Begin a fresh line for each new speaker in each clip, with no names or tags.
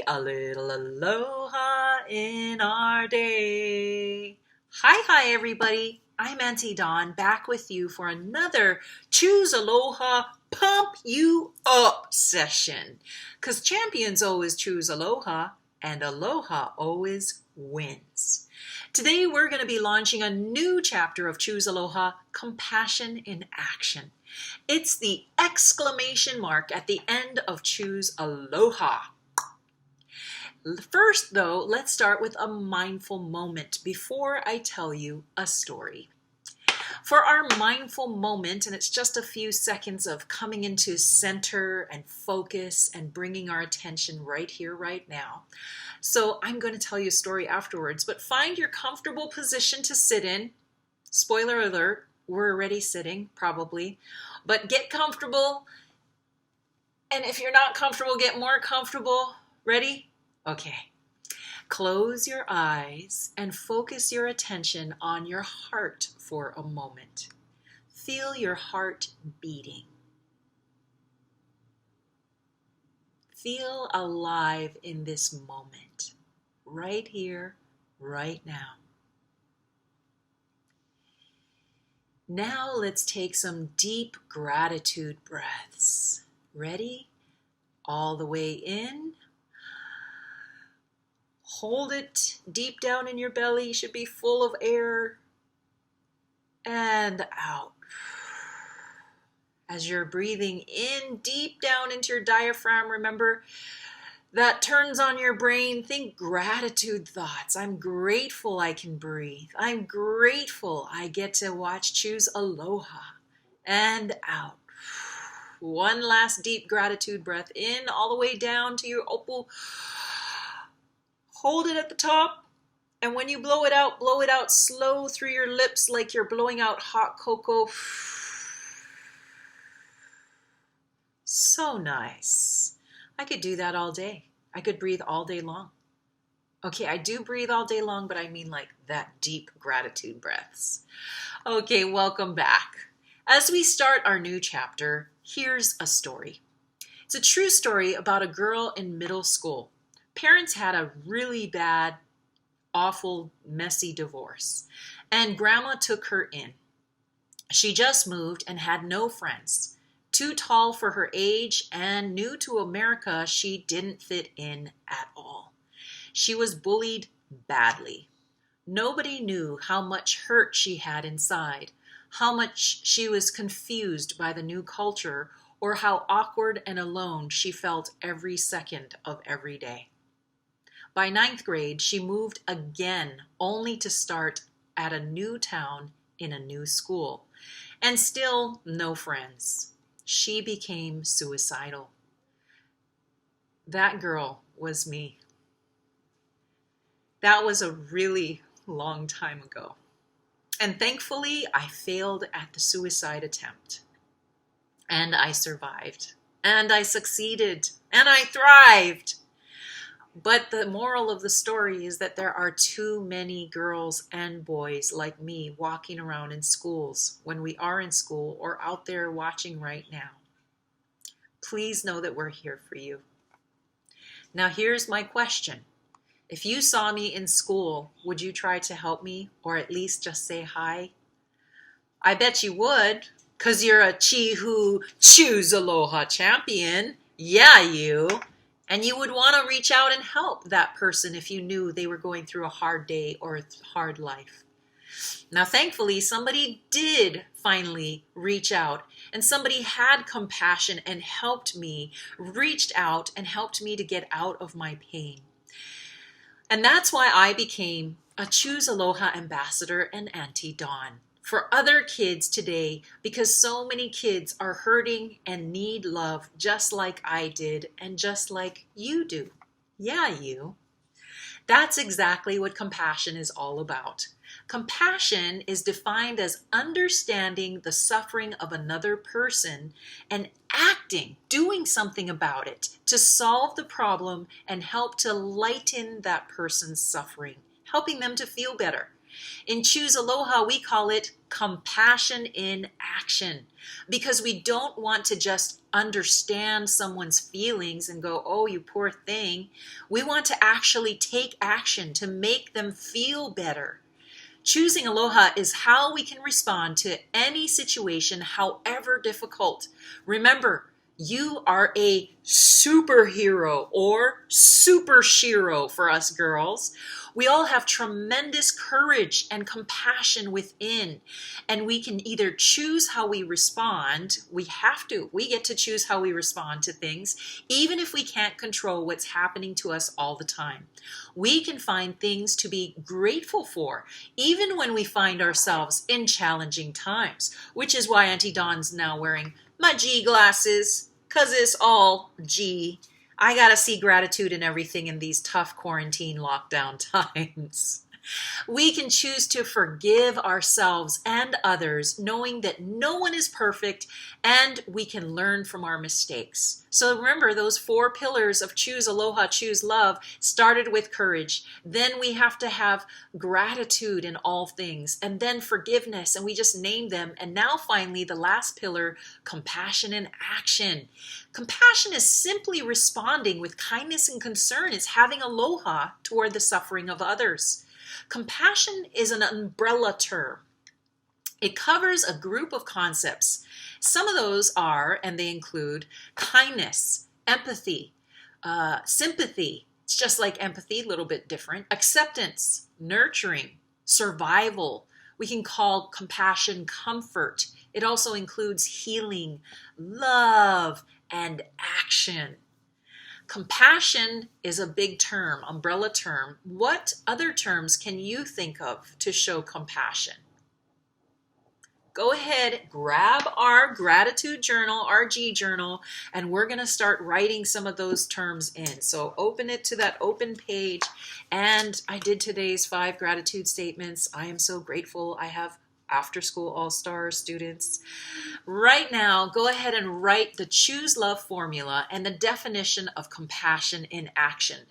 a little aloha in our day. Hi, everybody. I'm Aunty Dawn, back with you for another Choose Aloha Pump You Up session. Because champions always choose aloha, and aloha always wins. Today, we're going to be launching a new chapter of Choose Aloha, Compassion in Action. It's the exclamation mark at the end of Choose Aloha. First, though, let's start with a mindful moment before I tell you a story. For our mindful moment, and it's just a few seconds of coming into center and focus and bringing our attention right here, right now. So I'm going to tell you a story afterwards, but find your comfortable position to sit in. Spoiler alert, we're already sitting, probably. But get comfortable. And if you're not comfortable, get more comfortable. Ready? Okay. Close your eyes and focus your attention on your heart for a moment. Feel your heart beating. Feel alive in this moment, right here, right now. Now let's take some deep gratitude breaths. Ready? All the way in. Hold it deep down in your belly. You should be full of air. And out. As you're breathing in deep down into your diaphragm, remember that turns on your brain. Think gratitude thoughts. I'm grateful I can breathe. I'm grateful I get to watch Choose Aloha. And out. One last deep gratitude breath in all the way down to your opal. Hold it at the top. And when you blow it out slow through your lips like you're blowing out hot cocoa. So nice. I could do that all day. I could breathe all day long. Okay, I do breathe all day long, but I mean like that deep gratitude breaths. Okay, welcome back. As we start our new chapter, here's a story. It's a true story about a girl in middle school. Parents had a really bad, awful, messy divorce, and grandma took her in. She just moved and had no friends. Too tall for her age and new to America, she didn't fit in at all. She was bullied badly. Nobody knew how much hurt she had inside, how much she was confused by the new culture, or how awkward and alone she felt every second of every day. By 9th grade, she moved again, only to start at a new town in a new school. And still no friends. She became suicidal. That girl was me. That was a really long time ago. And thankfully, I failed at the suicide attempt. And I survived. And I succeeded. And I thrived. But the moral of the story is that there are too many girls and boys like me walking around in schools when we are in school or out there watching right now. Please know that we're here for you. Now here's my question. If you saw me in school, would you try to help me or at least just say hi? I bet you would, because you're a Chihu Choose Aloha champion. Yeah, you. And you would want to reach out and help that person if you knew they were going through a hard day or a hard life. Now, thankfully, somebody did finally reach out, and somebody had compassion and helped me, reached out and helped me to get out of my pain. And that's why I became a Choose Aloha ambassador and Aunty Dawn for other kids today, because so many kids are hurting and need love just like I did and just like you do. Yeah, you. That's exactly what compassion is all about. Compassion is defined as understanding the suffering of another person and acting, doing something about it to solve the problem and help to lighten that person's suffering, helping them to feel better. In Choose Aloha, we call it compassion in action, because we don't want to just understand someone's feelings and go, oh, you poor thing. We want to actually take action to make them feel better. Choosing Aloha is how we can respond to any situation, however difficult. Remember, you are a superhero or super shiro for us girls. We all have tremendous courage and compassion within, and we can either choose how we respond. We get to choose how we respond to things, even if we can't control what's happening to us all the time. We can find things to be grateful for, even when we find ourselves in challenging times, which is why Aunty Dawn's now wearing my G glasses, because it's all G. I gotta see gratitude in everything in these tough quarantine lockdown times. We can choose to forgive ourselves and others, knowing that no one is perfect, and we can learn from our mistakes. So remember, those 4 pillars of Choose Aloha, Choose Love started with courage. Then we have to have gratitude in all things, and then forgiveness, and we just named them. And now finally, the last pillar, compassion in action. Compassion is simply responding with kindness and concern. It's having aloha toward the suffering of others. Compassion is an umbrella term. It covers a group of concepts. Some of those are, and they include, kindness, empathy, sympathy. It's just like empathy, a little bit different. Acceptance, nurturing, survival. We can call compassion comfort. It also includes healing, love, and action. Compassion is a big term, umbrella term. What other terms can you think of to show compassion? Go ahead, grab our gratitude journal, our G journal, and we're going to start writing some of those terms in. So open it to that open page. And I did today's 5 gratitude statements. I am so grateful I have after school all-star students. Right now, go ahead and write the Choose Love formula and the definition of compassion in action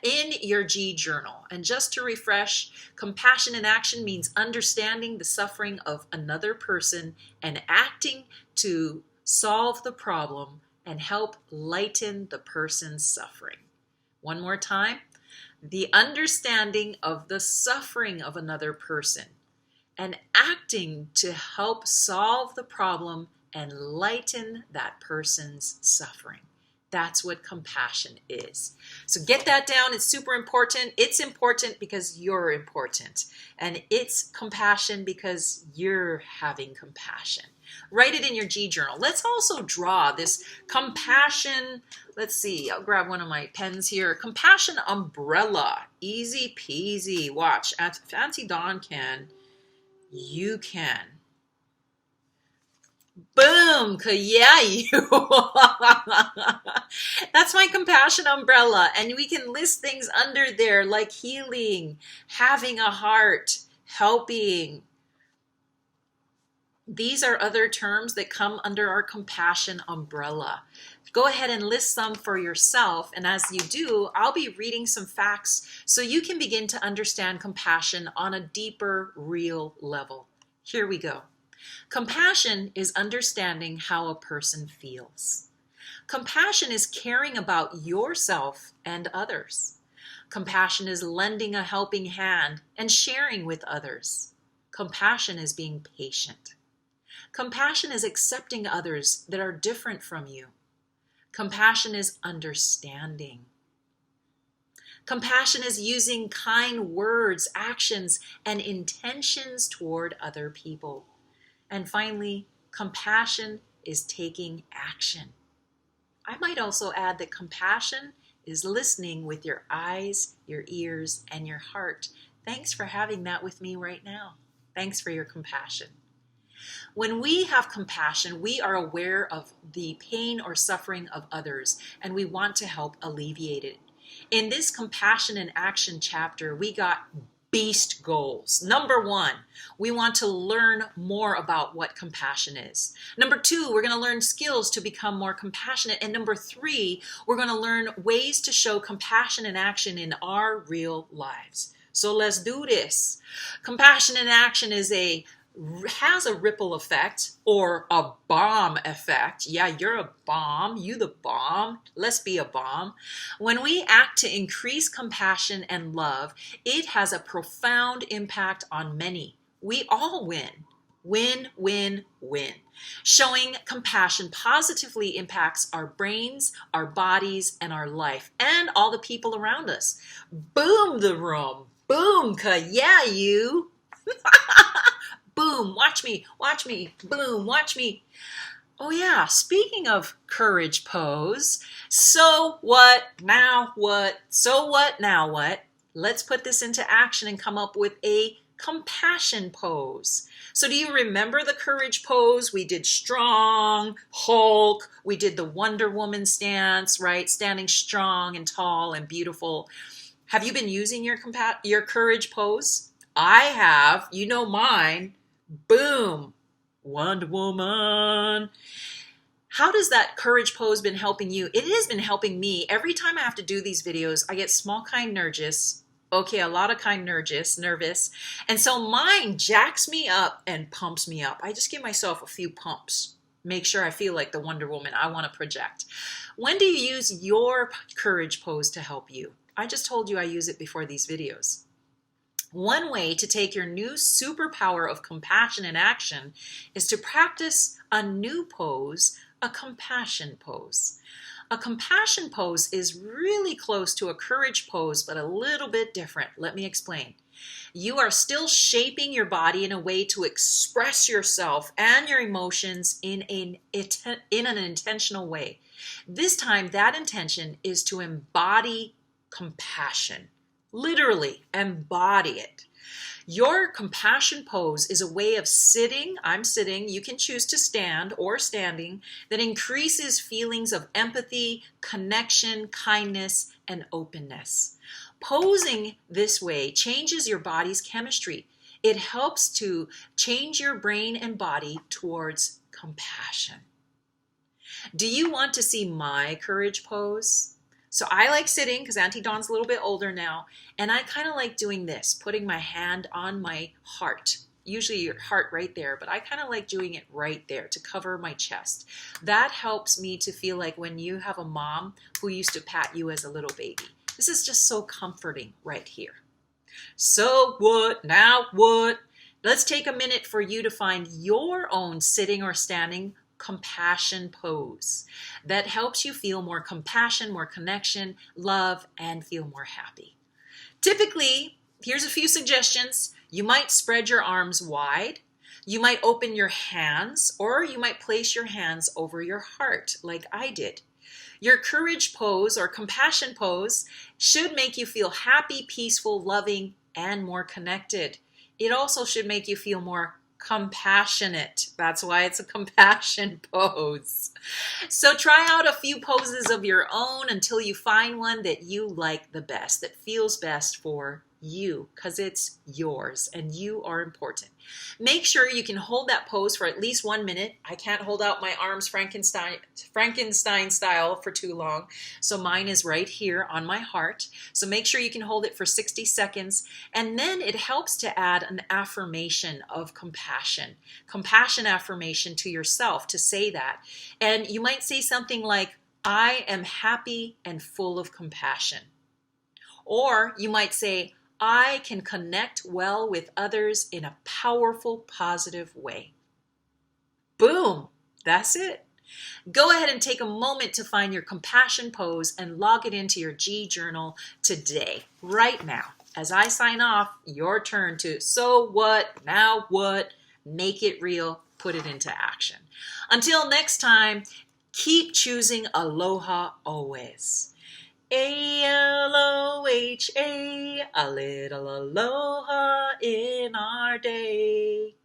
in your G journal. And just to refresh, compassion in action means understanding the suffering of another person and acting to solve the problem and help lighten the person's suffering. One more time, the understanding of the suffering of another person and acting to help solve the problem and lighten that person's suffering. That's what compassion is. So get that down. It's super important. It's important because you're important. And it's compassion because you're having compassion. Write it in your G journal. Let's also draw this compassion. Let's see. I'll grab one of my pens here. Compassion umbrella. Easy peasy. Watch. If Aunty Dawn can, you can. Boom! Yeah, you. That's my compassion umbrella. And we can list things under there like healing, having a heart, helping. These are other terms that come under our compassion umbrella. Go ahead and list some for yourself. And as you do, I'll be reading some facts so you can begin to understand compassion on a deeper, real level. Here we go. Compassion is understanding how a person feels. Compassion is caring about yourself and others. Compassion is lending a helping hand and sharing with others. Compassion is being patient. Compassion is accepting others that are different from you. Compassion is understanding. Compassion is using kind words, actions, and intentions toward other people. And finally, compassion is taking action. I might also add that compassion is listening with your eyes, your ears, and your heart. Thanks for having that with me right now. Thanks for your compassion. When we have compassion, we are aware of the pain or suffering of others, and we want to help alleviate it. In this compassion in action chapter, we got beast goals. Number 1, we want to learn more about what compassion is. Number 2, we're going to learn skills to become more compassionate. And number 3, we're going to learn ways to show compassion in action in our real lives. So let's do this. Compassion in action has a ripple effect or a bomb effect. Yeah, you're a bomb. You the bomb. Let's be a bomb. When we act to increase compassion and love, it has a profound impact on many. We all win. Win, win, win. Showing compassion positively impacts our brains, our bodies, and our life, and all the people around us. Boom the room. Boom, yeah, you. Boom, watch me, boom, watch me. Oh yeah, speaking of courage pose, so what, now what, so what, now what? Let's put this into action and come up with a compassion pose. So do you remember the courage pose? We did strong, Hulk, we did the Wonder Woman stance, right? Standing strong and tall and beautiful. Have you been using your courage pose? I have, you know mine. Boom, Wonder Woman. How does that courage pose been helping you? It has been helping me. Every time I have to do these videos, I get small kind nervous. Okay, a lot of kind nervous. And so mine jacks me up and pumps me up. I just give myself a few pumps. Make sure I feel like the Wonder Woman I want to project. When do you use your courage pose to help you? I just told you I use it before these videos. One way to take your new superpower of compassion in action is to practice a new pose, a compassion pose. A compassion pose is really close to a courage pose, but a little bit different. Let me explain. You are still shaping your body in a way to express yourself and your emotions in an intentional way. This time, that intention is to embody compassion. Literally embody it. Your compassion pose is a way of sitting, I'm sitting, you can choose to stand or standing, that increases feelings of empathy, connection, kindness, and openness. Posing this way changes your body's chemistry. It helps to change your brain and body towards compassion. Do you want to see my courage pose? So I like sitting because Aunty Dawn's a little bit older now, and I kind of like doing this, putting my hand on my heart. Usually your heart right there, but I kind of like doing it right there to cover my chest. That helps me to feel like when you have a mom who used to pat you as a little baby. This is just so comforting right here. So what? Now what? Let's take a minute for you to find your own sitting or standing compassion pose that helps you feel more compassion, more connection, love, and feel more happy. Typically, here's a few suggestions. You might spread your arms wide. You might open your hands, or you might place your hands over your heart like I did. Your courage pose or compassion pose should make you feel happy, peaceful, loving, and more connected. It also should make you feel more compassionate. That's why it's a compassion pose. So try out a few poses of your own until you find one that you like the best, that feels best for you, because it's yours and you are important. Make sure you can hold that pose for at least 1 minute. I can't hold out my arms Frankenstein style for too long, so mine is right here on my heart. So make sure you can hold it for 60 seconds, and then it helps to add an affirmation of compassion affirmation to yourself, to say that. And you might say something like, I am happy and full of compassion. Or you might say, I can connect well with others in a powerful, positive way. Boom, that's it. Go ahead and take a moment to find your compassion pose and log it into your G journal today, right now. As I sign off, your turn to so what, now what, make it real, put it into action. Until next time, keep choosing aloha always. A-L-O-H-A, a little aloha in our day.